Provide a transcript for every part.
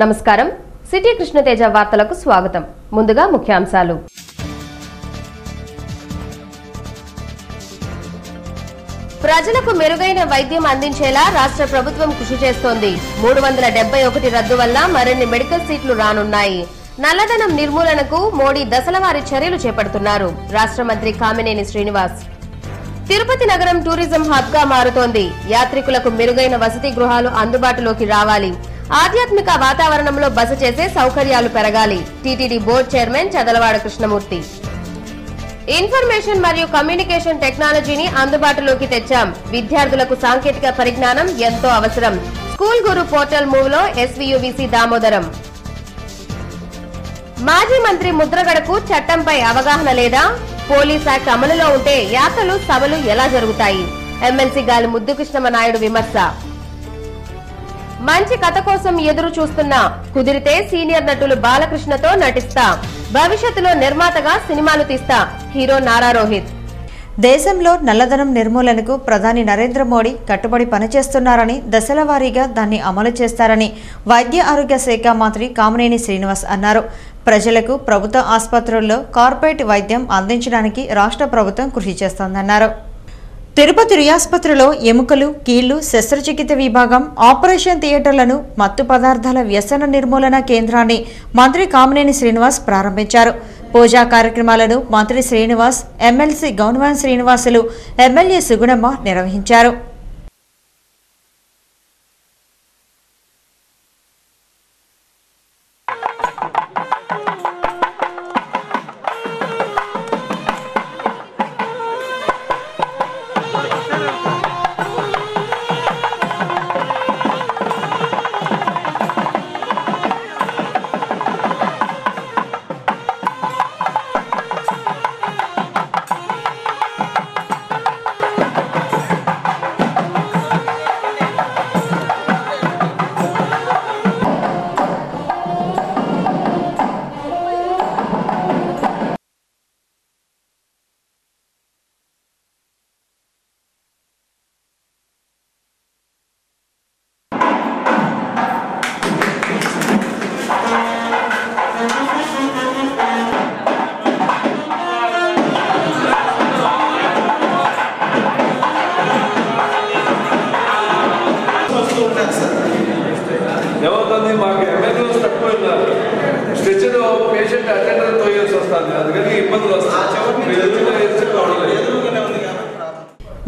నమస్కారం సిటీ కృష్ణతేజ వార్తలకు స్వాగతం. ముందుగా ముఖ్యాంశాలు. ప్రజలకు మెరుగైన వైద్యం అందించేలా రాష్ట్ర ప్రభుత్వం కృషి చేస్తోంది. 371 రద్దు వల్ల మరిన్ని మెడికల్ సీట్లు రానున్నాయి. నల్లధనం నిర్మూలనకు మోడీ దశలవారీ చర్యలు చేపడుతున్నారు. రాష్ట్ర మంత్రి కామినేని శ్రీనివాస్. తిరుపతి నగరం టూరిజం హబ్ గా మారుతోంది. యాత్రికులకు మెరుగైన వసతి గృహాలు అందుబాటులోకి రావాలి. ఆధ్యాత్మిక వాతావరణంలో బస చేసే సౌకర్యాలు పెరగాలి. TTD board chairman Chadalavada Krishnamurthy. Information మరియు కమ్యూనికేషన్ టెక్నాలజీని అందుబాటులోకి తెచ్చాం. విద్యార్థులకు సాంకేతిక పరిజ్ఞానం ఎంతో అవసరం. స్కూల్ గురు పోర్టల్ మూవ్ లో ఎస్వీయూవీసీ దామోదరం. మాజీ మంత్రి ముద్రగడకు చట్టంపై అవగాహన లేదా? పోలీస్ యాక్ట్ అమలులో ఉంటే యాత్రలు సభలు ఎలా జరుగుతాయి? ఎమ్మెల్సీ గాలి ముద్దుకృష్ణమ నాయుడు విమర్శ. మంచి కథ కోసం ఎదురు చూస్తున్నా, కుదిరితే సీనియర్ నటులు బాలకృష్ణతో నటిస్తా, భవిష్యత్తులో నిర్మాతగా సినిమాలు తీస్తా హీరో నారా రోహిత్. దేశంలో నల్లధనం నిర్మూలనకు ప్రధాని నరేంద్ర మోడీ కట్టుబడి పనిచేస్తున్నారని, దశల వారీగా దాన్ని అమలు చేస్తారని వైద్య ఆరోగ్య శాఖ మంత్రి కామినేని శ్రీనివాస్ అన్నారు. ప్రజలకు ప్రభుత్వ ఆసుపత్రుల్లో కార్పొరేట్ వైద్యం అందించడానికి రాష్ట్ర ప్రభుత్వం కృషి చేస్తోందన్నారు. తిరుపతి రియాస్పత్రిలో ఎముకలు, కీళ్లు శస్త్రచికిత్స విభాగం, ఆపరేషన్ థియేటర్లను, మత్తు పదార్థాల వ్యసన నిర్మూలన కేంద్రాన్ని మంత్రి కామినేని శ్రీనివాస్ ప్రారంభించారు. పూజా కార్యక్రమాలను మంత్రి శ్రీనివాస్, ఎమ్మెల్సీ గౌన్వాన్ శ్రీనివాసులు, ఎమ్మెల్యే సుగుణమ్మ నిర్వహించారు.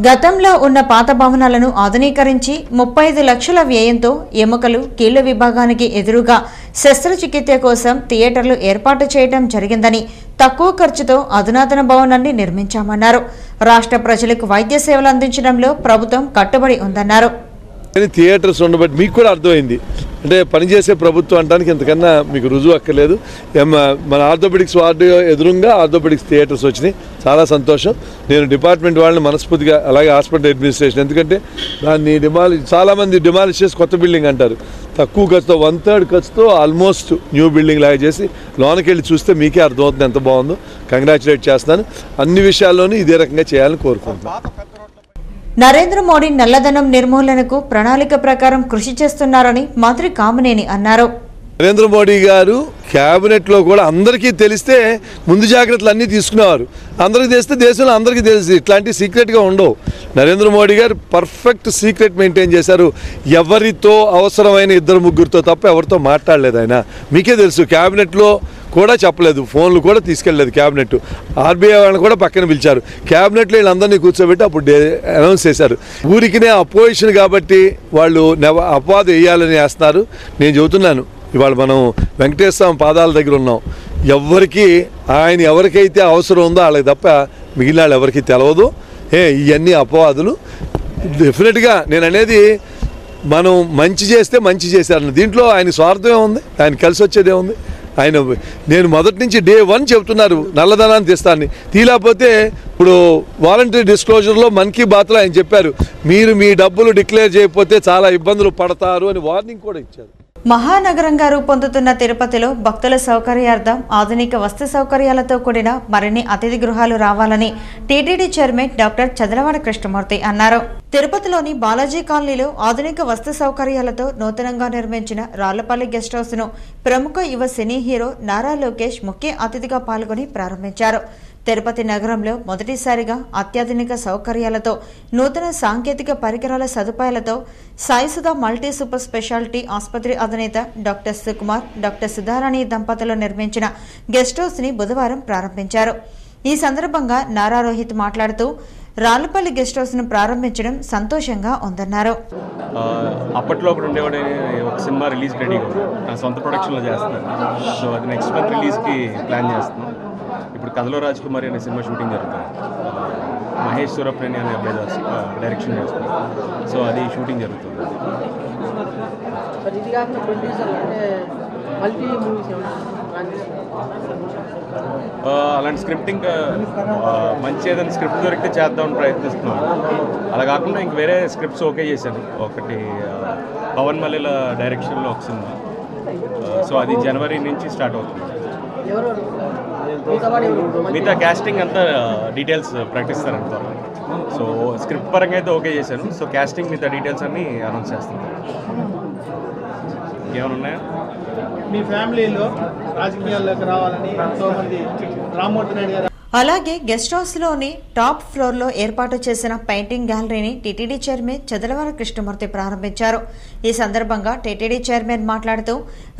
గతంలో ఉన్న పాత భవనాలను ఆధునీకరించి 35 లక్షల వ్యయంతో ఎముకలు, కీళ్ల విభాగానికి ఎదురుగా శస్త్రచికిత్స కోసం థియేటర్లు ఏర్పాటు చేయడం జరిగిందని, తక్కువ ఖర్చుతో అధునాతన భవనాన్ని నిర్మించామన్నారు. రాష్ట్ర ప్రజలకు వైద్య సేవలు అందించడంలో ప్రభుత్వం కట్టుబడి ఉందన్నారు. థియేటర్స్ ఉండబట్టి మీకు కూడా అర్థమైంది, అంటే పనిచేసే ప్రభుత్వం అంటానికి ఇంతకన్నా మీకు రుజువు అక్కర్లేదు. మన ఆర్థోపెడిక్స్ వార్డు ఎదురుగా ఆర్థోపెడిక్స్ థియేటర్స్ వచ్చినాయి, చాలా సంతోషం. నేను డిపార్ట్మెంట్ వాళ్ళని మనస్ఫూర్తిగా, అలాగే హాస్పిటల్ అడ్మినిస్ట్రేషన్, ఎందుకంటే దాన్ని చాలామంది డిమాలిష్ చేసి కొత్త బిల్డింగ్ అంటారు. తక్కువ ఖర్చుతో 1/3 ఖర్చుతో ఆల్మోస్ట్ న్యూ బిల్డింగ్ లాగా చేసి లోనకి వెళ్ళి చూస్తే మీకే అర్థమవుతుంది ఎంత బాగుందో. కంగ్రాచులేట్ చేస్తున్నాను. అన్ని విషయాల్లోనూ ఇదే రకంగా చేయాలని కోరుకుంటున్నాను. నరేంద్ర మోడీ నల్లధనం నిర్మూలనకు ప్రణాళిక ప్రకారం కృషి చేస్తున్నారని మంత్రి కామినేని అన్నారు. నరేంద్ర మోడీ గారు క్యాబినెట్లో కూడా అందరికీ తెలిస్తే ముందు జాగ్రత్తలు అన్నీ తీసుకునేవారు. అందరికీ తెలిస్తే దేశంలో అందరికీ తెలుసు, ఇట్లాంటి సీక్రెట్గా ఉండవు. నరేంద్ర మోడీ గారు పర్ఫెక్ట్ సీక్రెట్ మెయింటైన్ చేశారు. ఎవరితో అవసరమైన 2-3 తప్ప ఎవరితో మాట్లాడలేదు ఆయన. మీకే తెలుసు, క్యాబినెట్లో కూడా చెప్పలేదు, ఫోన్లు కూడా తీసుకెళ్ళలేదు. క్యాబినెట్ ఆర్బీఐ వాళ్ళని కూడా పక్కన పిలిచారు. క్యాబినెట్లో వీళ్ళందరినీ కూర్చోబెట్టి అప్పుడు అనౌన్స్ చేశారు. ఊరికినే అపోజిషన్ కాబట్టి వాళ్ళు అపవాదు వేయాలని వేస్తున్నారు. నేను చెబుతున్నాను, ఇవాళ మనం వెంకటేశ్వర స్వామి పాదాల దగ్గర ఉన్నాం. ఆయన ఎవరికైతే అవసరం ఉందో వాళ్ళకి తప్ప మిగిలిన వాళ్ళు ఎవరికి తెలియదు. ఇవన్నీ అపవాదులు. డెఫినెట్గా నేను అనేది, మనం మంచి చేస్తే మంచి చేశారని, దీంట్లో ఆయన స్వార్థమే ఉంది, ఆయన కలిసి వచ్చేదే ఉంది. నేను మొదటి నుంచి డే 1 చెబుతున్నారు నల్లధనాన్ని తీస్తానని. తీలేకపోతే ఇప్పుడు వాలంటరీ డిస్క్లోజర్లో మన్ కీ బాత్లో ఆయన చెప్పారు, మీరు మీ డబ్బులు డిక్లేర్ చేయకపోతే చాలా ఇబ్బందులు పడతారు అని వార్నింగ్ కూడా ఇచ్చారు. మహానగరంగా రూపొందుతున్న తిరుపతిలో భక్తుల సౌకర్యార్థం ఆధునిక వస్తు సౌకర్యాలతో కూడిన మరిన్ని అతిథి గృహాలు రావాలని TTD chairman doctor Chadalavada Krishnamurthy అన్నారు. తిరుపతిలోని బాలాజీ కాలనీలో ఆధునిక వస్తు సౌకర్యాలతో నూతనంగా నిర్మించిన రాళ్లపల్లి గెస్ట్ హౌస్ ను ప్రముఖ యువ సినీ హీరో నారా లోకేష్ ముఖ్య అతిథిగా పాల్గొని ప్రారంభించారు. తిరుపతి నగరంలో మొదటిసారిగా అత్యాధునిక సౌకర్యాలతో నూతన సాంకేతిక పరికరాల సదుపాయాలతో సాయిసుధా మల్టీ సూపర్ స్పెషాలిటీ ఆసుపత్రి అధినేత డాక్టర్ సుకుమార్, డాక్టర్ సుధారాణి దంపతులు నిర్మించిన గెస్ట్ హౌస్ ని బుధవారం ప్రారంభించారు. ఈ సందర్భంగా నారా రోహిత్ మాట్లాడుతూ రాళ్లపల్లి గెస్ట్ హౌస్ ను ప్రారంభించడం సంతోషంగా ఉందన్నారు. అప్పట్లో ఒకటి ఉండేవాడు, ఒక సినిమా రిలీజ్ రెడీగా ఉంది, నా సొంత ప్రొడక్షన్లో చేస్తున్నాను. సో అది నెక్స్ట్ మంత్ రిలీజ్కి ప్లాన్ చేస్తున్నాం. ఇప్పుడు కథలో రాజ్కుమారి అనే సినిమా షూటింగ్ జరుగుతుంది. మహేష్ సూరప్రేణి అనే అబ్బాయి డైరెక్షన్ చేస్తున్నాం. సో అది షూటింగ్ జరుగుతుంది. అలాంటి స్క్రిప్టింగ్ మంచి ఏదైనా స్క్రిప్ట్ దొరికితే చేద్దామని ప్రయత్నిస్తున్నాం. అలా కాకుండా ఇంక వేరే స్క్రిప్ట్స్ ఓకే చేశాను. ఒకటి పవన్ మల్లెల డైరెక్షన్లో ఒక సినిమా. సో అది జనవరి నుంచి స్టార్ట్ అవుతుంది. మిగతా క్యాస్టింగ్ అంతా డీటెయిల్స్ ప్రకటిస్తారంట. సో స్క్రిప్ట్ పరంగా అయితే ఓకే చేశాను. సో క్యాస్టింగ్ మిగతా డీటెయిల్స్ అన్నీ అనౌన్స్ చేస్తాను. ఏమైనా ఉన్నాయా? మీ ఫ్యామిలీలో రాజకీయాల్లోకి రావాలని ఎంతోమంది రామ్మూర్తి నాయుడు గారు. అలాగే గెస్ట్ హౌస్ లోని టాప్ ఫ్లోర్ లో ఏర్పాటు చేసిన పెయింటింగ్ గ్యాలరీని టీటీడీ చైర్మన్ చదలవాడ కృష్ణమూర్తి ప్రారంభించారు. ఈ సందర్భంగా టీటీడీ చైర్మన్ మాట్లాడుతూ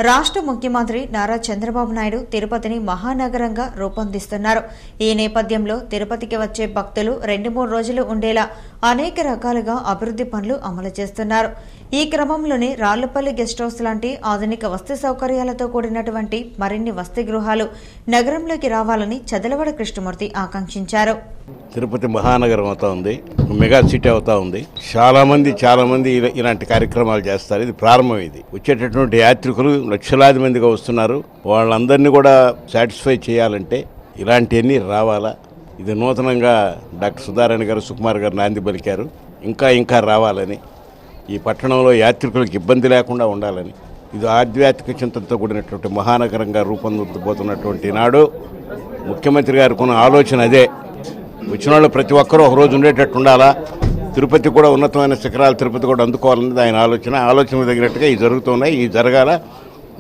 రాష్ట్ర ముఖ్యమంత్రి నారా చంద్రబాబు నాయుడు తిరుపతిని మహానగరంగా రూపొందిస్తున్నారు. ఈ నేపథ్యంలో తిరుపతికి వచ్చే భక్తులు 2-3 రోజులు ఉండేలా అనేక రకాలుగా అభివృద్ధి పనులు అమలు చేస్తున్నారు. ఈ క్రమంలోనే రాళ్లపల్లి గెస్ట్ హౌస్ లాంటి ఆధునిక వస్తు సౌకర్యాలతో కూడినటువంటి మరిన్ని వసతి గృహాలు నగరంలోకి రావాలని చదలవాడ కృష్ణమూర్తి ఆకాంక్షించారు. తిరుపతి మహానగరం అవుతా ఉంది, మెగా సిటీ అవుతా ఉంది. చాలా మంది ఇలాంటి కార్యక్రమాలు చేస్తారు. ఇది ప్రారంభం. ఇది వచ్చేటటువంటి యాత్రికులు లక్షలాది మందిగా వస్తున్నారు. వాళ్ళందరినీ కూడా సాటిస్ఫై చేయాలంటే ఇలాంటివన్నీ రావాలా. ఇది నూతనంగా డాక్టర్ సుధారాణి గారు, సుకుమార్ గారు నాంది పలికారు. ఇంకా రావాలని, ఈ పట్టణంలో యాత్రికులకు ఇబ్బంది లేకుండా ఉండాలని, ఇది ఆధ్యాత్మిక చింతనతో కూడినటువంటి మహానగరంగా రూపొందబోతున్నటువంటి నాడు ముఖ్యమంత్రి గారికి ఉన్న ఆలోచన అదే. వచ్చిన వాళ్ళు ప్రతి ఒక్కరూ ఒకరోజు ఉండేటట్టు ఉండాలా. తిరుపతి కూడా ఉన్నతమైన శిఖరాలు తిరుపతి కూడా అందుకోవాలన్నది ఆయన ఆలోచన తగినట్టుగా ఇవి జరుగుతున్నాయి. ఇవి జరగాల.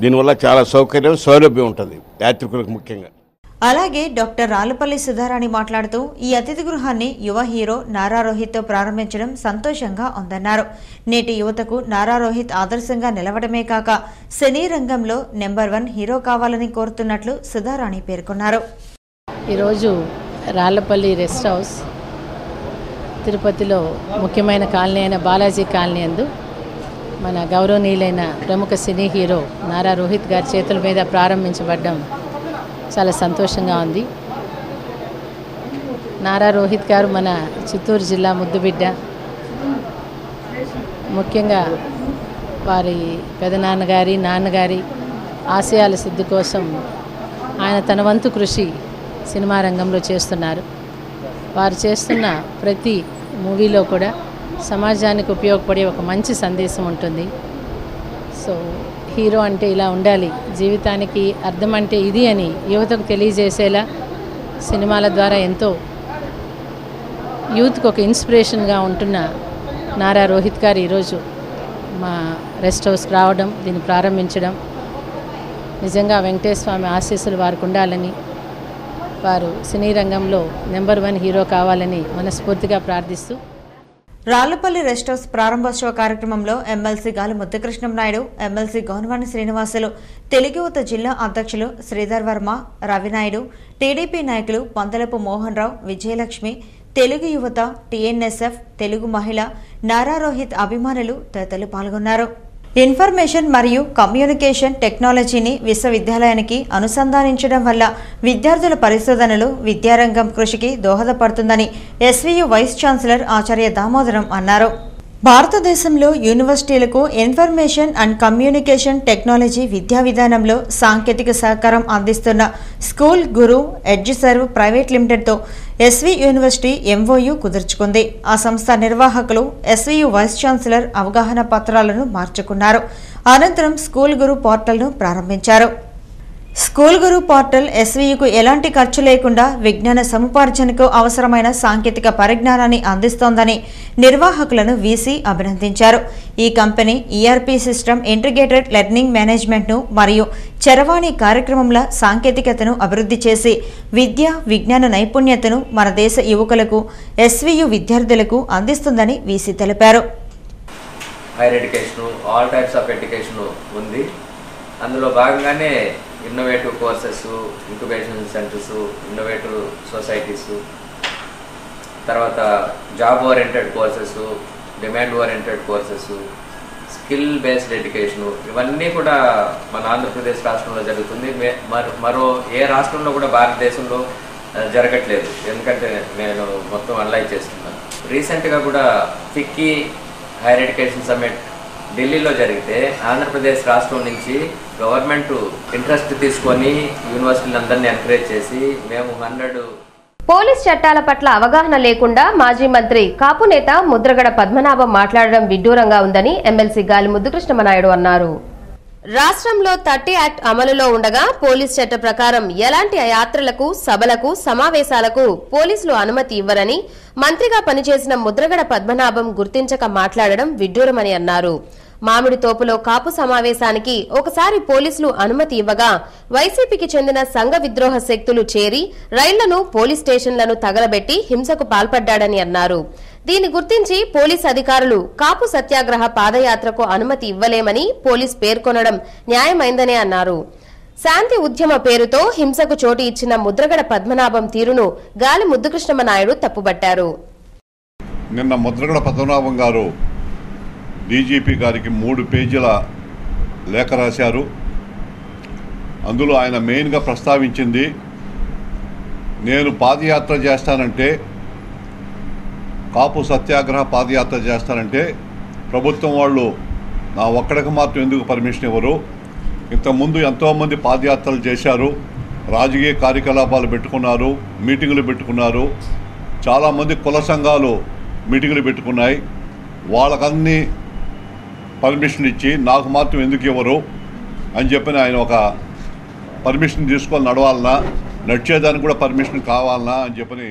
దీనివల్ల చాలా సౌలభ్యం ఉంటుంది యాత్రికులకు ముఖ్యంగా. అలాగే డాక్టర్ రాళ్లపల్లి సుధారాణి మాట్లాడుతూ ఈ అతిథి గృహాన్ని యువ హీరో నారా రోహిత్ తో ప్రారంభించడం సంతోషంగా ఉందన్నారు. నేటి యువతకు నారా రోహిత్ ఆదర్శంగా నిలవడమే కాక సినీ రంగంలో నెంబర్ 1 హీరో కావాలని కోరుతున్నట్లు సుధారాణి పేర్కొన్నారు. ఈరోజు రాళ్లపల్లి రెస్ట్ హౌస్ తిరుపతిలో ముఖ్యమైన కాలనీ అయిన బాలాజీ కాలనీ యందు మన గౌరవనీయులైన ప్రముఖ సినీ హీరో నారా రోహిత్ గారి చేతుల మీద ప్రారంభించబడ్డం చాలా సంతోషంగా ఉంది. నారా రోహిత్ గారు మన చిత్తూరు జిల్లా ముద్దుబిడ్డ. ముఖ్యంగా వారి పెదనాన్నగారి, నాన్నగారి ఆశయాల సిద్ధి కోసం ఆయన తన వంతు కృషి సినిమా రంగంలో చేస్తున్నారు. వారు చేస్తున్న ప్రతి మూవీలో కూడా సమాజానికి ఉపయోగపడే ఒక మంచి సందేశం ఉంటుంది. సో హీరో అంటే ఇలా ఉండాలి, జీవితానికి అర్థం అంటే ఇది అని యువతకు తెలియజేసేలా సినిమాల ద్వారా ఎంతో యూత్కి ఒక ఇన్స్పిరేషన్గా ఉంటున్న నారా రోహిత్ గారు ఈరోజు మా రెస్ట్ హౌస్కి రావడం, దీన్ని ప్రారంభించడం నిజంగా వెంకటేశ్వర స్వామి ఆశీస్సులు వారికి ఉండాలని, వారు సినీ రంగంలో నెంబర్ 1 హీరో కావాలని మనస్ఫూర్తిగా ప్రార్థిస్తూ రాళ్లపల్లి రెస్ట్ హౌస్ ప్రారంభోత్సవ కార్యక్రమంలో ఎమ్మెల్సీ గాలి ముద్దుకృష్ణం నాయుడు, ఎమ్మెల్సీ గౌనవాణి శ్రీనివాసులు, తెలుగు యువత జిల్లా అధ్యక్షులు శ్రీధర్ వర్మ, రవినాయుడు, టీడీపీ నాయకులు పంతలపు మోహన్ రావు, విజయలక్ష్మి, తెలుగు యువత, టీఎన్ఎస్ఎఫ్, తెలుగు మహిళ, నారా రోహిత్ అభిమానులు తదితరులు పాల్గొన్నారు. ఇన్ఫర్మేషన్ మరియు కమ్యూనికేషన్ టెక్నాలజీని విశ్వవిద్యాలయానికి అనుసంధానించడం వల్ల విద్యార్థుల పరిశోధనలు, విద్యారంగం కృషికి దోహదపడుతుందని ఎస్వీయు వైస్ ఛాన్సలర్ ఆచార్య దామోదరం అన్నారు. భారతదేశంలో యూనివర్సిటీలకు ఇన్ఫర్మేషన్ అండ్ కమ్యూనికేషన్ టెక్నాలజీ విద్యా విధానంలో సాంకేతిక సహకారం అందిస్తున్న స్కూల్ గురు ఎడ్జ్ సర్వ్ ప్రైవేట్ లిమిటెడ్తో ఎస్వి యూనివర్సిటీ ఎంఓయూ కుదుర్చుకుంది. ఆ సంస్థ నిర్వాహకులు ఎస్వియు వైస్ ఛాన్సలర్ అవగాహన పత్రాలను మార్చుకున్నారు. అనంతరం స్కూల్ గురు పోర్టల్ను ప్రారంభించారు. స్కూల్ గురు పోర్టల్ ఎస్వియుకు ఎలాంటి ఖర్చు లేకుండా విజ్ఞాన సముపార్జనకు అవసరమైన సాంకేతిక పరిజ్ఞానాన్ని అందిస్తోందని నిర్వాహకులను వీసీ అభినందించారు. ఈ company ERP system, integrated learning మేనేజ్మెంట్ను మరియు చరవాణి కార్యక్రమంల సాంకేతికతను అభివృద్ధి చేసి విద్య, విజ్ఞాన నైపుణ్యతను మన దేశ యువకులకు, ఎస్వియు విద్యార్థులకు అందిస్తుందని వీసీ తెలిపారు. Higher education, all types of education ఉంది. అందులో భాగంగానే innovative courses, incubation centres, innovative societies, తర్వాత job oriented courses, demand oriented courses, skill based education, ఇవన్నీ కూడా మన ఆంధ్రప్రదేశ్ రాష్ట్రంలో జరుగుతుంది. మరో ఏ రాష్ట్రంలో కూడా భారతదేశంలో జరగట్లేదు. ఎందుకంటే నేను మొత్తం అనలైజ్ చేస్తున్నాను. రీసెంట్గా కూడా ఫిక్కీ హైయర్ ఎడ్యుకేషన్ సమ్మిట్ ఢిల్లీలో జరిగితే ఆంధ్రప్రదేశ్ రాష్ట్రం నుంచి గవర్నమెంట్ ఇంట్రెస్ట్ తీసుకొని యూనివర్సిటీలు అందరినీ ఎంకరేజ్ చేసి మేము 100 పోలీస్ చట్టాల పట్ల అవగాహన లేకుండా మాజీ మంత్రి కాపు నేత ముద్రగడ పద్మనాభం మాట్లాడడం విడ్డూరంగా ఉందని ఎమ్మెల్సీ గాలి ముద్దుకృష్ణమనాయుడు అన్నారు. రాష్ట్రంలో 30 యాక్ట్ అమలులో ఉండగా పోలీస్ చట్ట ప్రకారం ఎలాంటి యాత్రలకు, సభలకు, సమావేశాలకు పోలీసులు అనుమతి ఇవ్వరని మంత్రిగా పనిచేసిన ముద్రగడ పద్మనాభం గుర్తించక మాట్లాడడం విడ్డూరమని అన్నారు. మామిడి తోపులో కాపు సమావేశానికి ఒకసారి పోలీసులు అనుమతి ఇవ్వగా వైసీపీకి చెందిన సంఘ విద్రోహ శక్తులు చేరి రైళ్లను, పోలీస్ స్టేషన్లను తగలబెట్టి హింసకు పాల్పడ్డాడని అన్నారు. దీన్ని గుర్తించి పోలీస్ అధికారులు కాపు సత్యాగ్రహ పాదయాత్రకు అనుమతి ఇవ్వలేమని పోలీస్ పేర్కొనడం న్యాయమైందనే అన్నారు. శాంతి ఉద్యమ పేరుతో హింసకు చోటు ఇచ్చిన ముద్రగడ పద్మనాభం తీరును గాలి ముద్దుకృష్ణమనాయుడు తప్పుబట్టారు. నిన్న ముద్రగడ పద్మనాభం గారు డీజీపీ గారికి 3 పేజీల లేఖ రాశారు. అందులో ఆయన మెయిన్గా ప్రస్తావించింది, నేను పాదయాత్ర చేస్తానంటే, కాపు సత్యాగ్రహ పాదయాత్ర చేస్తానంటే ప్రభుత్వం వాళ్ళు నా ఒక్కడికి మాత్రం ఎందుకు పర్మిషన్ ఇవ్వరు? ఇంతకుముందు ఎంతోమంది పాదయాత్రలు చేశారు, రాజకీయ కార్యకలాపాలు పెట్టుకున్నారు, మీటింగులు పెట్టుకున్నారు, చాలామంది కుల సంఘాలు మీటింగులు పెట్టుకున్నాయి. వాళ్ళకన్నీ పర్మిషన్ ఇచ్చి నాకు మాత్రం ఎందుకు ఇవ్వరు అని చెప్పి ఆయన ఒక పర్మిషన్ తీసుకొని నడవాలన్నా, నడిచేదానికి కూడా పర్మిషన్ కావాలన్నా అని చెప్పని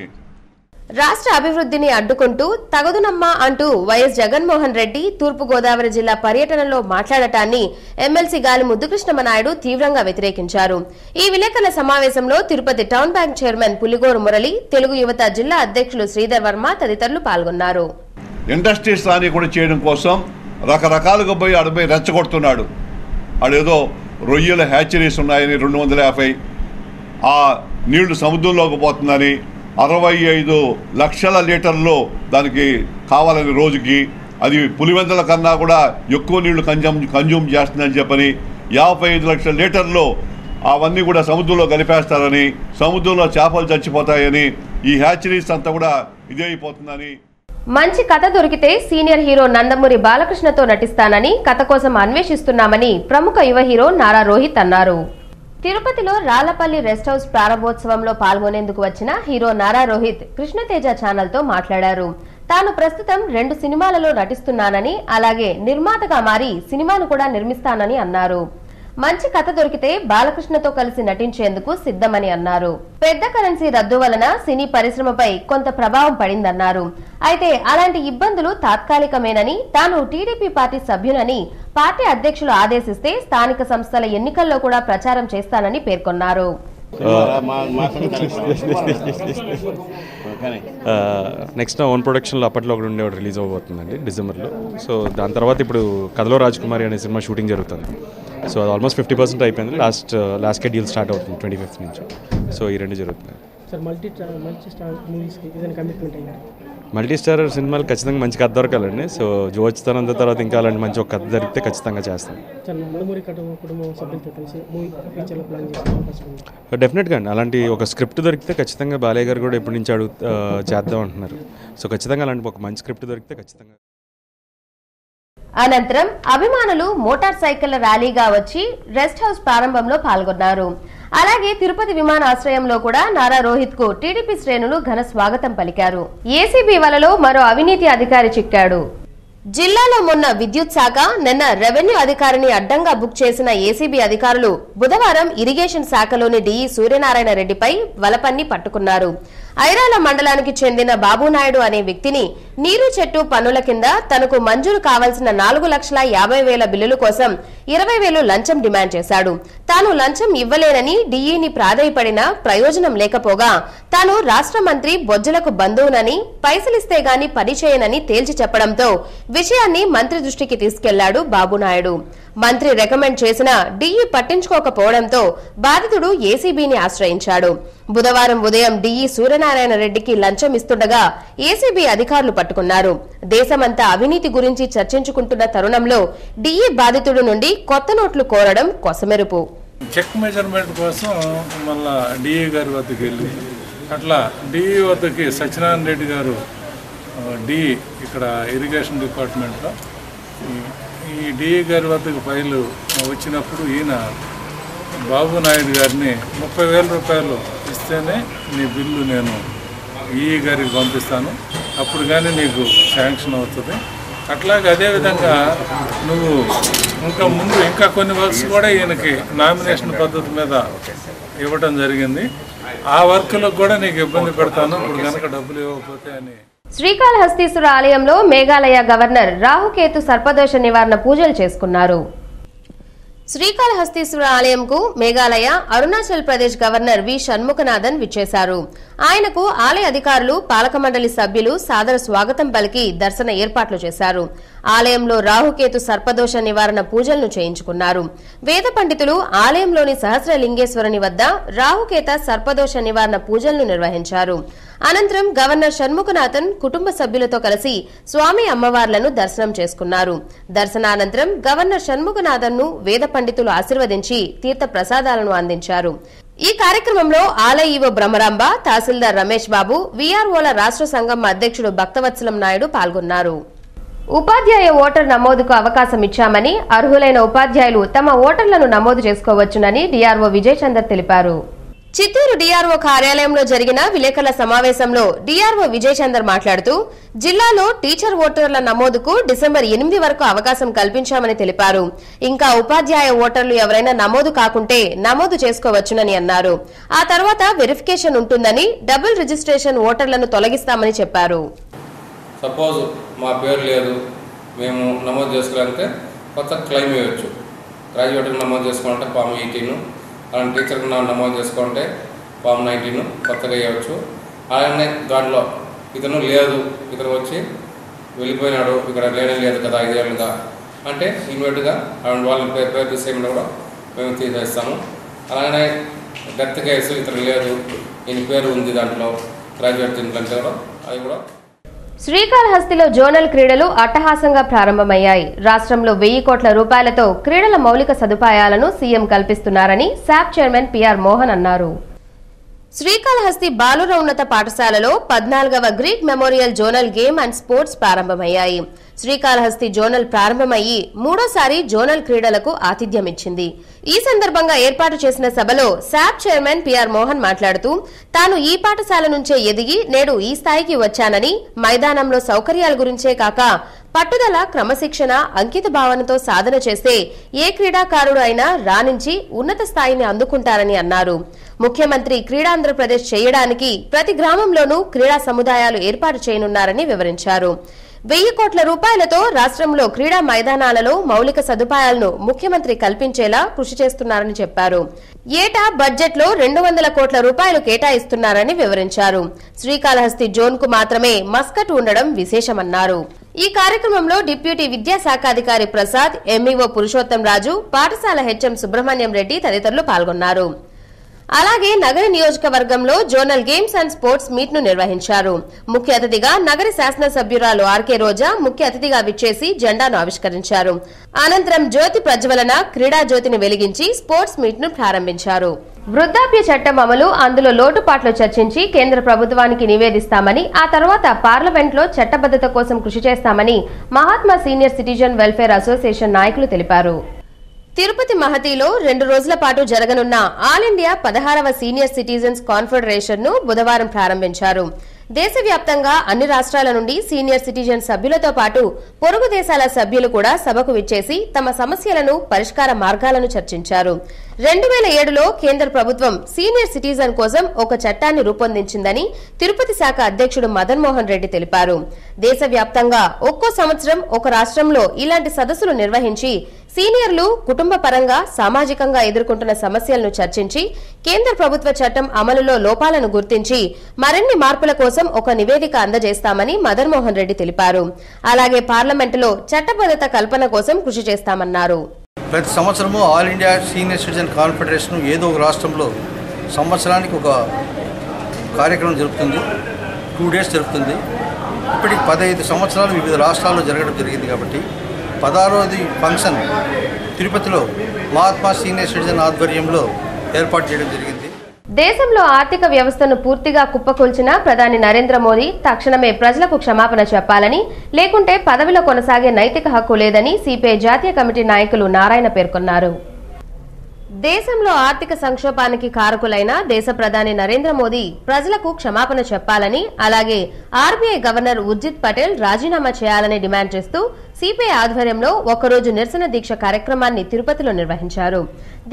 రాష్ట్ర అభివృద్ధిని అడ్డుకుంటూ తగదునమ్మా అంటూ వైఎస్ జగన్మోహన్ రెడ్డి తూర్పుగోదావరి జిల్లా పర్యటనలో మాట్లాడటాన్ని ఎమ్మెల్సీ గాలి ముద్దుకృష్ణమనాయుడు తీవ్రంగా వ్యతిరేకించారు. ఈ విలేకరుల సమావేశంలో Tirupati town bank chairman Puligoru Murali, Telugu యువత జిల్లా అధ్యక్షులు శ్రీధర్ వర్మ తదితరులు పాల్గొన్నారు. ఇండస్ట్రీస్ రాని కూడా చేయడం కోసం రకరకాలుగా పోయి అడపై రెచ్చగొడుతున్నాడు. ఆడేదో రొయ్యల హ్యాచరీస్ ఉన్నాయని 250, ఆ నీళ్లు సముద్రంలోకి పోతుందని 65 లక్షల లీటర్లు దానికి కావాలని రోజుకి, అది పులివెందుల కన్నా కూడా ఎక్కువ నీళ్లు కన్జ్యూమ్ చేస్తుందని చెప్పని 55 లక్షల లీటర్లు అవన్నీ కూడా సముద్రంలో కలిపేస్తారని, సముద్రంలో చేపలు చచ్చిపోతాయని, ఈ హ్యాచరీస్ అంతా కూడా ఇదే అయిపోతుందని. మంచి కథ దొరికితే సీనియర్ హీరో నందమూరి బాలకృష్ణతో నటిస్తానని కథ కోసం అన్వేషిస్తున్నామని ప్రముఖ యువ హీరో నారా రోహిత్ అన్నారు. తిరుపతిలో రాళ్లపల్లి రెస్ట్ హౌస్ ప్రారంభోత్సవంలో పాల్గొనేందుకు వచ్చిన హీరో నారా రోహిత్ కృష్ణతేజ ఛానల్ తో మాట్లాడారు. తాను ప్రస్తుతం 2 సినిమాలలో నటిస్తున్నానని, అలాగే నిర్మాతగా మారి సినిమాను కూడా నిర్మిస్తానని అన్నారు. మంచి కథ దొరికితే బాలకృష్ణతో కలిసి నటించేందుకు సిద్ధమని అన్నారు. పెద్ద కరెన్సీ రద్దు వలన సినీ పరిశ్రమపై కొంత ప్రభావం పడిందన్నారు. అయితే అలాంటి ఇబ్బందులు తాత్కాలికమేనని, తాను టీడీపీ పార్టీ సభ్యునని, పార్టీ అధ్యక్షులు ఆదేశిస్తే స్థానిక సంస్థల ఎన్నికల్లో కూడా ప్రచారం చేస్తానని పేర్కొన్నారు. నెక్స్ట్ ఓన్ ప్రొడక్షన్లో అప్పట్లో ఒకటి ఉండేవాడు రిలీజ్ అవ్వబోతుందండి డిసెంబర్లో. సో దాని తర్వాత ఇప్పుడు కథలో రాజకుమారి అనే సినిమా షూటింగ్ జరుగుతుంది. సో అది ఆల్మోస్ట్ 50% అయిపోయింది. లాస్ట్ షెడ్యూల్ స్టార్ట్ అవుతుంది 25th నుంచి. సో ఈ 2 జరుగుతున్నాయి. మల్టీ స్టార్ సినిమాలు ఖచ్చితంగా మంచి కథ దొరకాలండి. సో జోచితనంత తర్వాత ఇంకా అలాంటి మంచి ఒక కథ దొరికితే ఖచ్చితంగా చేస్తాను. డెఫినెట్గా అండి, అలాంటి ఒక స్క్రిప్ట్ దొరికితే ఖచ్చితంగా బాలయ్య గారు కూడా ఎప్పటి నుంచి చేద్దాం అంటున్నారు. సో ఖచ్చితంగా అలాంటి ఒక మంచి స్క్రిప్ట్ దొరికితే ఖచ్చితంగా. అనంతరం అభిమానులు మోటార్ సైకిళ్ల ర్యాలీగా వచ్చి రెస్ట్ హౌస్ ప్రారంభంలో పాల్గొన్నారు. అలాగే తిరుపతి విమానాశ్రయంలో కూడా నారా రోహిత్ కు టీడీపీ శ్రేణులు ఘన స్వాగతం పలికారు. ఏసీబీ వలలో మరో అవినీతి అధికారి చిక్కాడు. జిల్లాలో మొన్న విద్యుత్ శాఖ, నిన్న రెవెన్యూ అధికారిని అడ్డంగా బుక్ చేసిన ఏసీబీ అధికారులు బుధవారం ఇరిగేషన్ శాఖలోని డిఈ సూర్యనారాయణ రెడ్డిపై వలపన్ని పట్టుకున్నారు. ఐరాల మండలానికి చెందిన బాబునాయుడు అనే వ్యక్తిని నీరు చెట్టు పన్నుల కింద తనకు మంజూరు కావాల్సిన 4,50,000 బిల్లుల కోసం 20,000 లంచం డిమాండ్ చేశాడు. తాను లంచం ఇవ్వలేనని డిఈని ప్రాధేయపడినా ప్రయోజనం లేకపోగా తాను రాష్ట్ర మంత్రి బొజ్జలకు బంధువునని, పైసలిస్తే గాని పని చేయనని తేల్చి చెప్పడంతో విషయాన్ని మంత్రి దృష్టికి తీసుకెళ్లాడు బాబునాయుడు. మంత్రి రికమెండ్ చేసినా డిఈ పట్టించుకోకపోవడంతో బాధితుడు ఏసీబీని ఆశ్రయించాడు. బుధవారం ఉదయం డిఈ సూర్యనారాయణ రెడ్డికి లంచం ఇస్తుండగా ఏసీబీ అధికారులు పట్టుకున్నారు. దేశమంతా అవినీతి గురించి చర్చించుకుంటున్న తరుణంలో డిఈ బాధితుడు నుండి కొత్త నోట్లు కోరడం కొసమెరుపు. చెక్ మెజర్మెంట్ కోసం మళ్ళా డిఈ గారి వద్దకు వెళ్ళి అట్లా డిఈ వద్దకి సత్యనారాయణ రెడ్డి గారు డిఈ ఇక్కడ ఇరిగేషన్ డిపార్ట్మెంట్లో ఈ డిఈ గారి వద్దకు ఫైలు వచ్చినప్పుడు ఈయన బాబు నాయుడు గారిని 30,000 రూపాయలు ఇస్తేనే నీ బిల్లు నేను ఈఈ గారికి పంపిస్తాను, అప్పుడు కానీ నీకు శాంక్షన్ అవుతుంది. అట్లాగే అదేవిధంగా నువ్వు ఇంకా కొన్ని వర్క్స్ కూడా ఈయనకి నామినేషన్ పద్ధతి మీద ఇవ్వడం జరిగింది. ఆ వర్క్లకు కూడా నీకు ఇబ్బంది పెడతాను ఇప్పుడు కనుక డబ్బులు ఇవ్వకపోతే అని. శ్రీకాళహస్తీశ్వర ఆలయంలో మేఘాలయ గవర్నర్ రాహుకేతు సర్పదోష నివారణ పూజలు చేసుకున్నారు. శ్రీకాళహస్తీశ్వర ఆలయంకు మేఘాలయ, అరుణాచల్ ప్రదేశ్ గవర్నర్ వి షణ్ముఖనాథన్ విచ్చేశారు. ఆయనకు ఆలయ అధికారులు, పాలక మండలి సభ్యులు సాదర స్వాగతం పలికి దర్శన ఏర్పాట్లు చేశారు. ఆలయంలో రాహుకేతు సర్పదోష నివారణ పూజలను చేయించుకున్నారు. వేద పండితులు ఆలయంలోని సహస్రలింగేశ్వరుని వద్ద రాహుకేత సర్పదోష నివారణ పూజలను నిర్వహించారు. అనంతరం గవర్నర్ షణ్ముఖనాథన్ కుటుంబ సభ్యులతో కలిసి స్వామి అమ్మవార్లను దర్శనం చేసుకున్నారు. దర్శనానంతరం గవర్నర్ షణ్ముఖనాథన్ ను వేద పండితులు ఆశీర్వదించి తీర్థ ప్రసాదాలను అందించారు. ఈ కార్యక్రమంలో ఆలయ ఈవో బ్రహ్మరాంబ, తహసీల్దార్ రమేష్ బాబు, వీఆర్ఓల రాష్ట్ర సంఘం అధ్యక్షుడు భక్తవత్సలం నాయుడు పాల్గొన్నారు. ఉపాధ్యాయ ఓటర్ నమోదుకు అవకాశం ఇచ్చామని, అర్హులైన ఉపాధ్యాయులు తమ ఓటర్లను నమోదు చేసుకోవచ్చునని డీఆర్ఓ విజయ్ చందర్ తెలిపారు. చిత్తూరు డీఆర్ఓ కార్యాలయంలో జరిగిన విలేకరుల సమావేశంలో డీఆర్ఓ విజయ్ చందర్ మాట్లాడుతూ జిల్లాలో టీచర్ ఓటర్ల నమోదుకు డిసెంబర్ 8 వరకు అవకాశం కల్పించామని తెలిపారు. ఇంకా ఉపాధ్యాయ ఓటర్లు ఎవరైనా నమోదు కాకుంటే నమోదు చేసుకోవచ్చునని అన్నారు. ఆ తర్వాత వెరిఫికేషన్ ఉంటుందని, డబుల్ రిజిస్ట్రేషన్ ఓటర్లను తొలగిస్తామని చెప్పారు. సపోజ్ మా పేరు లేదు, మేము నమోదు చేసుకోవాలంటే కొత్త క్లెయిమ్ ఇవ్వచ్చు. గ్రాడ్యుయేట్కి నమోదు చేసుకోవాలంటే ఫామ్ 18, అలాంటి టీచర్కి నమోదు చేసుకుంటే ఫామ్ 19 కొత్తగా ఇవ్వచ్చు. అలానే దాంట్లో ఇతను లేదు, ఇతను వచ్చి వెళ్ళిపోయినాడు, ఇక్కడ లేనే లేదు కదా 5 ఏళ్ళుగా అంటే ఇమీడియట్గా వాళ్ళ పేరు తీసేయమని కూడా మేము తీసేస్తాము. అలానే డెత్ కేసు ఇతను లేదు, ఈయన పేరు ఉంది దాంట్లో గ్రాడ్యుయేట్ దీంట్లో కూడా అది కూడా. శ్రీకాళహస్తిలో జోనల్ క్రీడలు అట్టహాసంగా ప్రారంభమయ్యాయి. రాష్ట్రంలో 1,000 కోట్ల రూపాయలతో క్రీడల మౌలిక సదుపాయాలను సీఎం కల్పిస్తున్నారని శాప్ చైర్మన్ పిఆర్ మోహన్ అన్నారు. శ్రీకాళహస్తి బాలుర ఉన్నత పాఠశాలలో 14వ Greek memorial zonal game and sports ప్రారంభమయ్యాయి. శ్రీకాళహస్తి జోనల్ ప్రారంభమయ్యి 3వ జోనల్ క్రీడలకు ఆతిథ్యమిచ్చింది. ఈ సందర్భంగా ఏర్పాటు చేసిన సభలో శాప్ చైర్మన్ పిఆర్ మోహన్ మాట్లాడుతూ తాను ఈ పాఠశాల నుంచే ఎదిగి నేడు ఈ స్థాయికి వచ్చానని, మైదానంలో సౌకర్యాల గురించే కాక పట్టుదల, క్రమశిక్షణ, అంకిత భావనతో సాధన చేస్తే ఏ క్రీడాకారుడు అయినా రాణించి ఉన్నత స్థాయిని అందుకుంటారని అన్నారు. ముఖ్యమంత్రి క్రీడాంధ్రప్రదేశ్ చేయడానికి ప్రతి గ్రామంలోనూ క్రీడా సముదాయాలు ఏర్పాటు చేయనున్నారని వివరించారు. 1,000 కోట్ల రూపాయలతో రాష్ట్రంలో క్రీడా మైదానాలలో మౌలిక సదుపాయాలను ముఖ్యమంత్రి కల్పించేలా కృషి చేస్తున్నారని చెప్పారు. ఏటా బడ్జెట్లో 200 కోట్ల రూపాయలు కేటాయిస్తున్నారని వివరించారు. శ్రీకాళహస్తి జోన్ కు మాత్రమే మస్కట్ ఉండడం విశేషమన్నారు. ఈ కార్యక్రమంలో డిప్యూటీ విద్యాశాఖాధికారి ప్రసాద్, ఎంఈఓ పురుషోత్తం రాజు, పాఠశాల హెచ్ఎం సుబ్రహ్మణ్యం రెడ్డి తదితరులు పాల్గొన్నారు. అలాగే నగర నియోజకవర్గంలో zonal games and sports meet ను నిర్వహించారు. ముఖ్య అతిథిగా నగర శాసనసభ్యురాలు ఆర్కే రోజా ముఖ్య అతిథిగా విచ్చేసి జెండాను ఆవిష్కరించారు. అనంతరం జ్యోతి ప్రజ్వలన క్రీడా జ్యోతిని వెలిగించి స్పోర్ట్స్ మీట్ ను ప్రారంభించారు. వృద్ధాప్య చట్టం అమలు, అందులో లోటుపాట్లు చర్చించి కేంద్ర ప్రభుత్వానికి నివేదిస్తామని, ఆ తర్వాత పార్లమెంట్లో చట్టబద్దత కోసం కృషి చేస్తామని Mahatma senior citizen welfare association నాయకులు తెలిపారు. తిరుపతి మహతిలో 2 రోజుల పాటు జరగనున్న ఆల్ ఇండియా 16వ సీనియర్ సిటిజన్స్ కాన్ఫెడరేషన్ ను బుధవారం ప్రారంభించారు. దేశవ్యాప్తంగా అన్ని రాష్ట్రాల నుండి సీనియర్ సిటిజన్ సభ్యులతో పాటు పొరుగు దేశాల సభ్యులు కూడా సభకు విచ్చేసి తమ సమస్యలను, పరిష్కార మార్గాలను చర్చించారు. 2007లో కేంద్ర ప్రభుత్వం సీనియర్ సిటిజన్ కోసం ఒక చట్టాన్ని రూపొందించిందని తిరుపతి శాఖ అధ్యక్షుడు మదన్ మోహన్ రెడ్డి తెలిపారు. దేశవ్యాప్తంగా ఒక్కో సంవత్సరం ఒక రాష్ట్రంలో ఇలాంటి సదస్సులు నిర్వహించి సీనియర్లు కుటుంబ పరంగా, సామాజికంగా ఎదుర్కొంటున్న సమస్యలను చర్చించి కేంద్ర ప్రభుత్వ చట్టం అమలులో లోపాలను గుర్తించి మరిన్ని మార్పుల కోసం ఒక నివేదిక అందజేస్తామని మదన్ మోహన్ రెడ్డి తెలిపారు. అలాగే పార్లమెంటులో చట్టబద్ధత కల్పన కోసం కృషి చేస్తామన్నారు. ప్రతి సంవత్సరము all India senior citizen confederation ఏదో ఒక రాష్ట్రంలో సంవత్సరానికి ఒక కార్యక్రమం జరుపుతుంది. 2 days జరుపుతుంది. ఇప్పటికి 15 సంవత్సరాలు వివిధ రాష్ట్రాల్లో జరగడం జరిగింది. కాబట్టి 16వది ఫంక్షన్ తిరుపతిలో మహాత్మా సీనియర్ సిటిజన్ ఆధ్వర్యంలో ఏర్పాటు చేయడం జరిగింది. దేశంలో ఆర్థిక వ్యవస్థను పూర్తిగా కుప్పకూల్చిన ప్రధాని నరేంద్ర మోదీ తక్షణమే ప్రజలకు క్షమాపణ చెప్పాలని, లేకుంటే పదవిలో కొనసాగే నైతిక హక్కు లేదని సిపిఐ జాతీయ కమిటీ నాయకులు నారాయణ పేర్కొన్నారు. దేశంలో ఆర్థిక సంక్షోభానికి కారకులైన దేశ ప్రధాని నరేంద్ర మోదీ ప్రజలకు క్షమాపణ చెప్పాలని, అలాగే ఆర్బీఐ గవర్నర్ ఉర్జిత్ పటేల్ రాజీనామా చేయాలని డిమాండ్ చేస్తూ సిపిఐ ఆధ్వర్యంలో ఒకరోజు నిరసన దీక్ష కార్యక్రమాన్ని తిరుపతిలో నిర్వహించారు.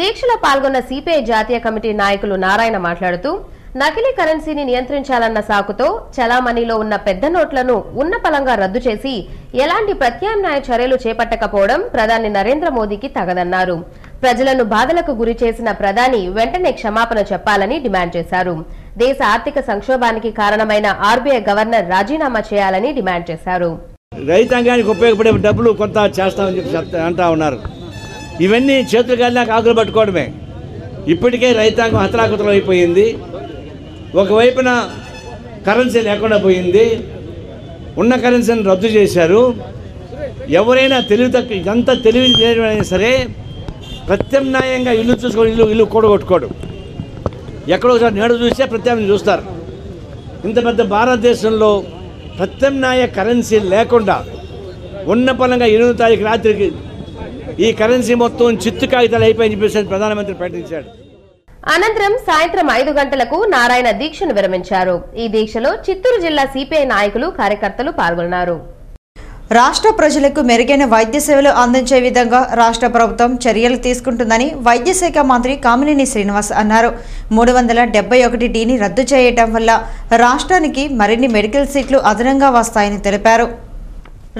దీక్షలో పాల్గొన్న సిపిఐ జాతీయ కమిటీ నాయకులు నారాయణ మాట్లాడుతూ నకిలీ కరెన్సీని నియంత్రించాలన్న సాకుతో చలామణిలో ఉన్న పెద్ద నోట్లను ఉన్నపలంగా రద్దు చేసి ఎలాంటి ప్రత్యామ్నాయ చర్యలు చేపట్టకపోవడం ప్రధాని నరేంద్ర మోదీకి తగదన్నారు. ప్రజలను బాధలకు గురి చేసిన ప్రధాని వెంటనే క్షమాపణ చెప్పాలని డిమాండ్ చేశారు. దేశ ఆర్థిక సంక్షోభానికి కారణమైన ఆర్బీఐ గవర్నర్ రాజీనామా చేయాలని డిమాండ్ చేశారు. రైతాంగానికి ఉపయోగపడే డబ్బులు కొంత చేస్తామని చెప్పి అంటా ఉన్నారు. ఇవన్నీ చేతులు కాలినాక ఆకులు పట్టుకోవడమే. ఇప్పటికే రైతాంగం హతరాకుతలం అయిపోయింది. ఒకవైపున కరెన్సీ లేకుండా పోయింది. ఉన్న కరెన్సీని రద్దు చేశారు. ఎవరైనా ఇదంతా తెలివి లేనివైనా సరే ప్రత్యామ్నాయంగా ఇల్లు చూసుకోవడం, ఇల్లు కూడగొట్టుకోడు. ఎక్కడో ఒకసారి నేడు చూస్తే ప్రత్యామ్నాయం చూస్తారు. ఇంత పెద్ద భారతదేశంలో ప్రత్యామ్నాయ కరెన్సీ లేకుండా ఉన్న పరంగా 8వ తారీఖు రాత్రికి ఈ కరెన్సీ మొత్తం చిత్తు కాగితాలు అయిపోయి చెప్పేసి ప్రధానమంత్రి ప్రకటించాడు. అనంతరం సాయంత్రం 5 గంటలకు నారాయణ దీక్షను విరమించారు. ఈ దీక్షలో చిత్తూరు జిల్లా సిపిఐ నాయకులు, కార్యకర్తలు పాల్గొన్నారు. రాష్ట్ర ప్రజలకు మెరుగైన వైద్య సేవలు అందించే విధంగా రాష్ట్ర ప్రభుత్వం చర్యలు తీసుకుంటుందని వైద్య శాఖ మంత్రి కామినేని శ్రీనివాస్ అన్నారు. 371Dని రద్దు చేయటం వల్ల రాష్ట్రానికి మరిన్ని మెడికల్ సీట్లు అదనంగా వస్తాయని తెలిపారు.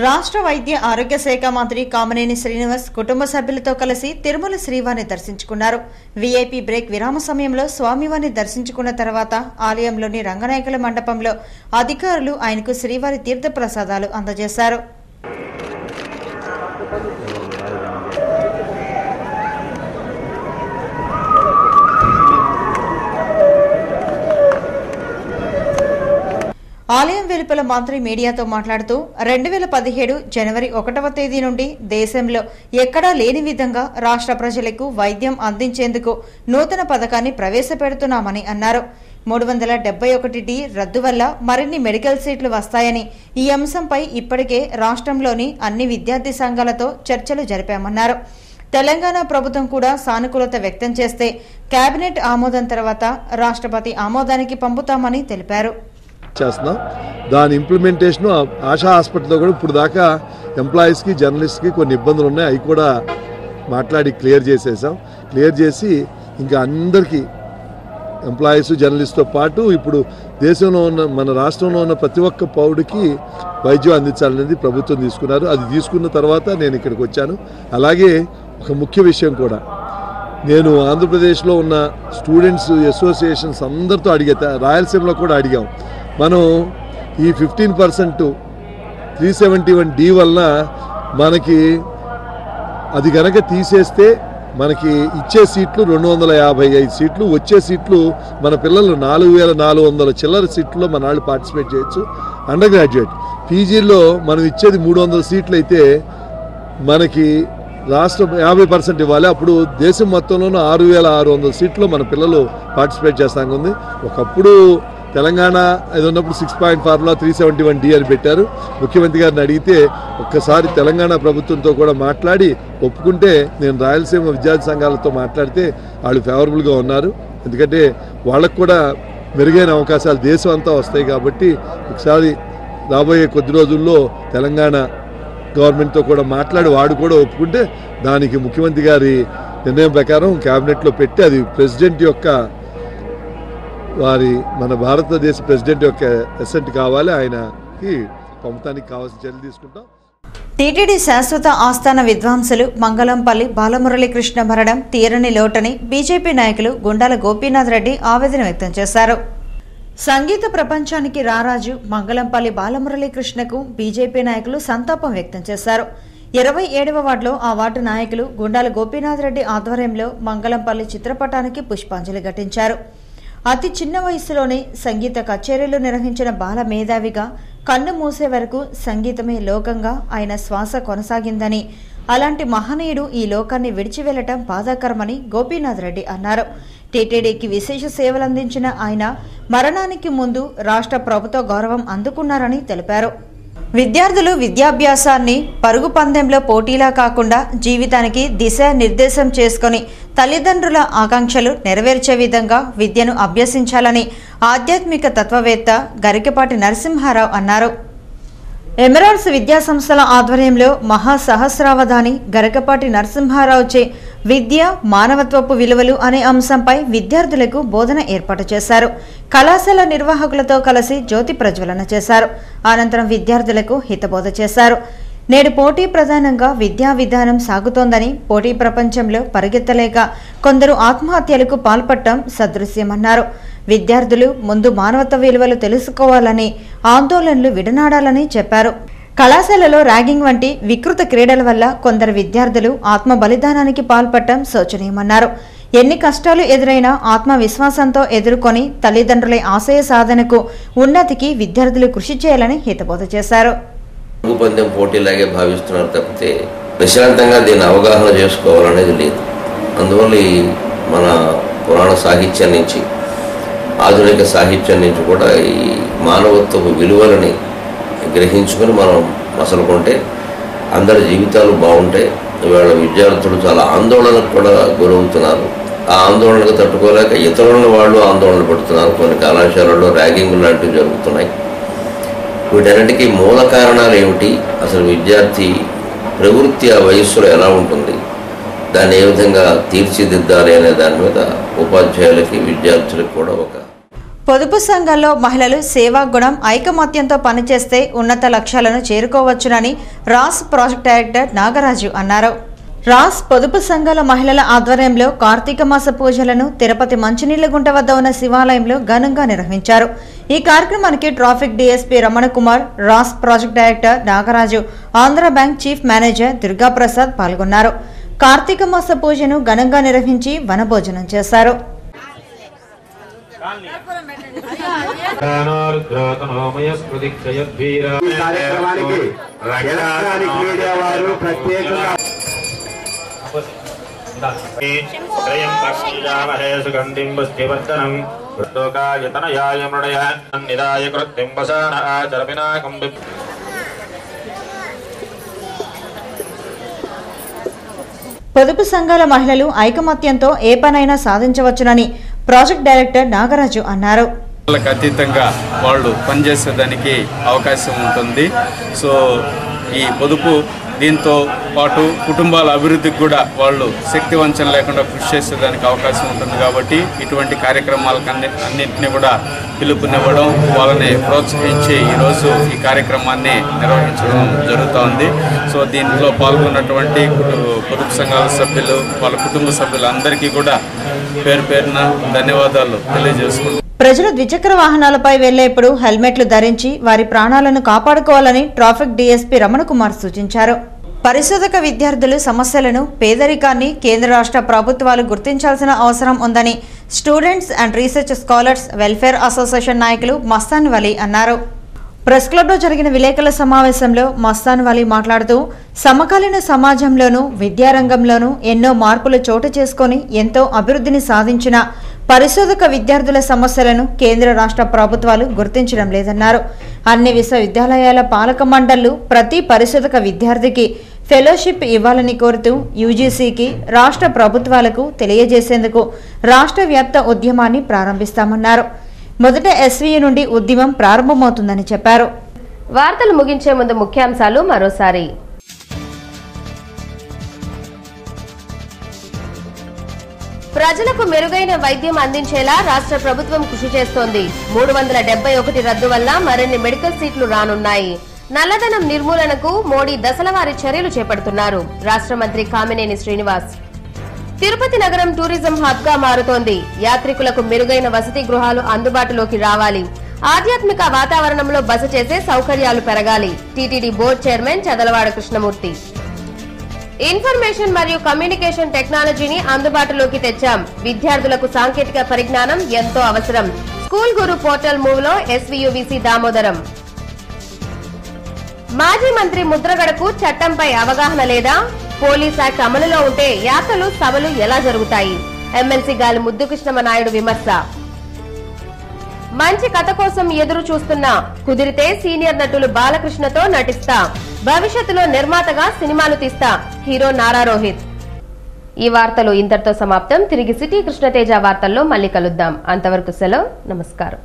రాష్ట్ర వైద్య ఆరోగ్య శాఖ మంత్రి కామినేని శ్రీనివాస్ కుటుంబ సభ్యులతో కలిసి తిరుమల శ్రీవారిని దర్శించుకున్నారు. వీఐపీ బ్రేక్ విరామ సమయంలో స్వామివారిని దర్శించుకున్న తర్వాత ఆలయంలోని రంగనాయకుల మండపంలో అధికారులు ఆయనకు శ్రీవారి తీర్థ ప్రసాదాలు అందజేశారు. ఆలయం వెలుపల మంత్రి మీడియాతో మాట్లాడుతూ 2017 జనవరి 1వ తేదీ నుండి దేశంలో ఎక్కడా లేని విధంగా రాష్ట్ర ప్రజలకు వైద్యం అందించేందుకు నూతన పథకాన్ని ప్రవేశపెడుతున్నామని అన్నారు. 371D రద్దు వల్ల మరిన్ని మెడికల్ సీట్లు వస్తాయని, ఈ అంశంపై ఇప్పటికే రాష్ట్రంలోని అన్ని విద్యార్థి సంఘాలతో చర్చలు జరిపామన్నారు. తెలంగాణ ప్రభుత్వం కూడా సానుకూలత వ్యక్తం చేస్తే కేబినెట్ ఆమోదం తర్వాత రాష్ట్రపతి ఆమోదానికి పంపుతామని తెలిపారు. చేస్తున్నాం. దాని ఇంప్లిమెంటేషన్ ఆశా హాస్పిటల్లో కూడా ఇప్పుడు దాకా ఎంప్లాయీస్కి, జర్నలిస్ట్కి కొన్ని ఇబ్బందులు ఉన్నాయి. అవి కూడా మాట్లాడి క్లియర్ చేసేసాం. క్లియర్ చేసి ఇంకా అందరికీ ఎంప్లాయీస్, జర్నలిస్ట్తో పాటు ఇప్పుడు దేశంలో ఉన్న, మన రాష్ట్రంలో ఉన్న ప్రతి ఒక్క పౌరుడికి వైద్యం అందించాలనేది ప్రభుత్వం తీసుకున్నారు. అది తీసుకున్న తర్వాత నేను ఇక్కడికి వచ్చాను. అలాగే ఒక ముఖ్య విషయం కూడా, నేను ఆంధ్రప్రదేశ్లో ఉన్న స్టూడెంట్స్ అసోసియేషన్స్ అందరితో రాయలసీమలో కూడా అడిగాం. మనం ఈ 15% 371D వలన మనకి అది గనక తీసేస్తే మనకి ఇచ్చే సీట్లు 255 సీట్లు, వచ్చే సీట్లు మన పిల్లలు 4400 చిల్లర సీట్లలో మన వాళ్ళు పార్టిసిపేట్ చేయొచ్చు. అండర్ గ్రాడ్యుయేట్ పీజీల్లో మనం ఇచ్చేది 300 సీట్లు అయితే మనకి రాష్ట్రం 50% ఇవ్వాలి. అప్పుడు దేశం మొత్తంలోనూ 6600 సీట్లు మన పిల్లలు పార్టిసిపేట్ చేస్తానికి ఉంది. ఒకప్పుడు తెలంగాణ ఇది ఉన్నప్పుడు 6 ఫార్ములా 371D అని పెట్టారు. ముఖ్యమంత్రి గారిని అడిగితే ఒక్కసారి తెలంగాణ ప్రభుత్వంతో కూడా మాట్లాడి ఒప్పుకుంటే నేను రాయలసీమ విద్యార్థి సంఘాలతో మాట్లాడితే వాళ్ళు ఫేవరబుల్గా ఉన్నారు. ఎందుకంటే వాళ్ళకు కూడా మెరుగైన అవకాశాలు దేశం అంతా వస్తాయి కాబట్టి ఒకసారి రాబోయే కొద్ది రోజుల్లో తెలంగాణ గవర్నమెంట్తో కూడా మాట్లాడి వాడు కూడా ఒప్పుకుంటే దానికి ముఖ్యమంత్రి గారి నిర్ణయం ప్రకారం క్యాబినెట్లో పెట్టి అది ప్రెసిడెంట్ యొక్క మన భారతదేశ ప్రెసిడెంట్ యొక్క అసెంట్ కావాలి, ఆయనకి పంపడానికి కావాల్సిన చర్యలు తీసుకుంటాం. టీటీడీ శాశ్వత ఆస్థాన విద్వాంసులు మంగళంపల్లి బాలమురళీకృష్ణ మరణం తీరని లోటని బీజేపీ నాయకులు గుండాల గోపీనాథ్ రెడ్డి ఆవేదన వ్యక్తం చేశారు. సంగీత ప్రపంచానికి రారాజు మంగళంపల్లి బాలమురళీకృష్ణకు బీజేపీ నాయకులు సంతాపం వ్యక్తం చేశారు. 27వ వార్డులో ఆ వార్డు నాయకులు గుండాల గోపీనాథ్ రెడ్డి ఆధ్వర్యంలో మంగళంపల్లి చిత్రపటానికి పుష్పాంజలి ఘటించారు. అతి చిన్న వయసులోనే సంగీత కచేరీలు నిర్వహించిన బాల మేధావిగా కన్ను మూసే వరకు సంగీతమే లోకంగా ఆయన శ్వాస కొనసాగిందని, అలాంటి మహనీయుడు ఈ లోకాన్ని విడిచి వెళ్లటం బాధాకరమని గోపీనాథ్ రెడ్డి అన్నారు. టీటీడీకి విశేష సేవలందించిన ఆయన మరణానికి ముందు రాష్ట్ర ప్రభుత్వ గౌరవం అందుకున్నారని తెలిపారు. విద్యార్థులు విద్యాభ్యాసాన్ని పరుగు పందెంలో పోటీలా కాకుండా జీవితానికి దిశ నిర్దేశం చేసుకుని తల్లిదండ్రుల ఆకాంక్షలు నెరవేర్చే విధంగా విద్యను అభ్యసించాలని ఆధ్యాత్మిక తత్వవేత్త గరికపాటి నరసింహారావు అన్నారు. ఎమరాల్డ్స్ విద్యాసంస్థల ఆధ్వర్యంలో మహాసహస్రావధాని గరికపాటి నరసింహారావుచే విద్య మానవత్వపు విలువలు అనే అంశంపై విద్యార్థులకు బోధన ఏర్పాటు చేశారు. కళాశాల నిర్వాహకులతో కలిసి జ్యోతి ప్రజ్వలన చేశారు. అనంతరం విద్యార్థులకు హితబోధ చేశారు. నేడు పోటీ ప్రధానంగా విద్యా విధానం సాగుతోందని, పోటీ ప్రపంచంలో పరిగెత్తలేక కొందరు ఆత్మహత్యలకు పాల్పడటం సదృశ్యమన్నారు. విద్యార్థులు ముందు మానవత్వ విలువలు తెలుసుకోవాలని, ఆందోళనలు విడనాడాలని చెప్పారు. కళాశాలలో ర్యాగింగ్ వంటి వికృత క్రీడల వల్ల కొందరు విద్యార్థులు ఆత్మ బలిదానానికి పాల్పడటం శోచనీయమన్నారు. ఎన్ని కష్టాలు ఎదురైనా ఆత్మవిశ్వాసంతో ఎదుర్కొని తల్లిదండ్రుల ఆశయ సాధనకు ఉన్నతికి విద్యార్థులు కృషి చేయాలని హితబోధ చేశారు. పందెం పోటీలాగే భావిస్తున్నారు తప్పితే ప్రశాంతంగా దీన్ని అవగాహన చేసుకోవాలనేది లేదు. అందువల్ల మన పురాణ సాహిత్యం నుంచి ఆధునిక సాహిత్యం నుంచి కూడా ఈ మానవత్వపు విలువలని గ్రహించుకొని మనం మసలుకుంటే అందరి జీవితాలు బాగుంటాయి. ఇవాళ విద్యార్థులు చాలా ఆందోళనకు కూడా గురవుతున్నారు. ఆ ఆందోళనకు తట్టుకోలేక ఇతరులను వాళ్ళు ఆందోళన పడుతున్నారు. కొన్ని కళాశాలల్లో ర్యాగింగ్ లాంటివి జరుగుతున్నాయి. వీటన్నిటికీ మూల కారణాలు ఏమిటి, అసలు విద్యార్థి ప్రవృత్తి ఆ వయస్సులో ఎలా ఉంటుంది, దాన్ని ఏ విధంగా తీర్చిదిద్దాలి అనే దాని మీద ఉపాధ్యాయులకి విద్యార్థులకు కూడా ఒక పొదుపు సంఘాల్లో మహిళలు సేవా గుణం ఐకమత్యంతో పనిచేస్తే ఉన్నత లక్ష్యాలను చేరుకోవచ్చునని రాస్ ప్రాజెక్ట్ డైరెక్టర్ నాగరాజు అన్నారు. రాస్ పొదుపు సంఘాల మహిళల ఆధ్వర్యంలో కార్తీక మాస పూజలను తిరుపతి మంచినీళ్లగుంట వద్ద ఉన్న శివాలయంలో ఘనంగా నిర్వహించారు. ఈ కార్యక్రమానికి traffic DSP Ramana Kumar, RASS project director Nagaraju, Andhra bank chief manager Durgaprasad పాల్గొన్నారు. కార్తీక మాస పూజను ఘనంగా నిర్వహించి వనభోజనం చేశారు. పొదుపు సంఘాల మహిళలు ఐకమత్యంతో ఏ పనైనా సాధించవచ్చునని ప్రాజెక్ట్ డైరెక్టర్ నాగరాజు అన్నారు. అతీతంగా వాళ్ళు పనిచేసేదానికి అవకాశం ఉంటుంది. సో ఈ పొదుపు దీంతో పాటు కుటుంబాల అభివృద్ధికి కూడా వాళ్ళు శక్తి వంచన లేకుండా కృషి చేసేదానికి అవకాశం ఉంటుంది. కాబట్టి ఇటువంటి కార్యక్రమాలకు అన్నింటినీ కూడా పిలుపునివ్వడం, వాళ్ళని ప్రోత్సహించి ఈరోజు ఈ కార్యక్రమాన్ని నిర్వహించడం జరుగుతోంది. సో దీంట్లో పాల్గొన్నటువంటి పొదుపు సంఘాల సభ్యులు, వాళ్ళ కుటుంబ సభ్యులందరికీ కూడా పేరు పేరున ధన్యవాదాలు తెలియజేసుకుంటున్నాను. ప్రజలు ద్విచక్ర వాహనాలపై వెళ్లేప్పుడు హెల్మెట్లు ధరించి వారి ప్రాణాలను కాపాడుకోవాలని ట్రాఫిక్ డీఎస్పీ రమణ కుమార్ సూచించారు. పరిశోధక విద్యార్థుల సమస్యలను, పేదరికాన్ని కేంద్ర రాష్ట్ర ప్రభుత్వాలు గుర్తించాల్సిన అవసరం ఉందని students and research scholars welfare association నాయకులు మస్తాన్ వలీ అన్నారు. ప్రెస్ క్లబ్లో జరిగిన విలేకరుల సమావేశంలో మస్తాన్ వలీ మాట్లాడుతూ సమకాలీన సమాజంలోనూ విద్యారంగంలోనూ ఎన్నో మార్పులు చోటు చేసుకొని ఎంతో అభివృద్ధిని సాధించిన పరిశోధక విద్యార్థుల సమస్యలను కేంద్ర రాష్ట్ర ప్రభుత్వాలు గుర్తించడం లేదన్నారు. అన్ని విశ్వవిద్యాలయాల పాలక మండళ్లు ప్రతి పరిశోధక విద్యార్థికి ఫెలోషిప్ ఇవ్వాలని కోరుతూ యూజీసీకి రాష్ట్ర ప్రభుత్వాలకు తెలియజేసేందుకు రాష్ట్ర వ్యాప్త ఉద్యమాన్ని ప్రారంభిస్తామన్నారు. మొదట ఎస్వీయూ నుండి ఉద్యమం ప్రారంభమవుతుందని చెప్పారు. వార్తలు ముగించే ముందు ముఖ్యాంశాలు మరోసారి. ప్రజలకు మెరుగైన వైద్యం అందించేలా రాష్ట్ర ప్రభుత్వం కృషి చేస్తోంది. 371 రద్దు వల్ల మరిన్ని మెడికల్ సీట్లు రానున్నాయి. నల్లధనం నిర్మూలనకు మోడీ దశలవారీ చర్యలు చేపడుతున్నారు. రాష్ట్ర మంత్రి కామినేని శ్రీనివాస్. తిరుపతి నగరం టూరిజం హబ్ గా మారుతోంది. యాత్రికులకు మెరుగైన వసతి గృహాలు అందుబాటులోకి రావాలి. ఆధ్యాత్మిక వాతావరణంలో బస చేసే సౌకర్యాలు పెరగాలి. TTD board chairman Chadalavada Krishnamurthy. Information మరియు కమ్యూనికేషన్ టెక్నాలజీని అందుబాటులోకి తెచ్చాం. విద్యార్థులకు సాంకేతిక పరిజ్ఞానం ఎంతో అవసరం. స్కూల్ గురు పోర్టల్ మూవ్ లో ఎస్వీయూవీసీ దామోదరం. మాజీ మంత్రి ముద్రగడకు చట్టంపై అవగాహన లేదా? పోలీస్ యాక్ట్ అమలులో ఉంటే యాత్రలు, సభలు ఎలా జరుగుతాయి? ఎమ్మెల్సీ గాలి ముద్దుకృష్ణమ నాయుడు విమర్శ. మంచి కథ కోసం ఎదురు చూస్తున్నా, కుదిరితే సీనియర్ నటులు బాలకృష్ణతో నటిస్తా, భవిష్యత్తులో నిర్మాతగా సినిమాలు తీస్తా, హీరో నారా రోహిత్. ఈ వార్తలు ఇంతటితో సమాప్తం. తిరిగి సిటీ కృష్ణతేజ వార్తల్లో మళ్ళీ కలుద్దాం. అంతవరకు సెలవు. నమస్కారం.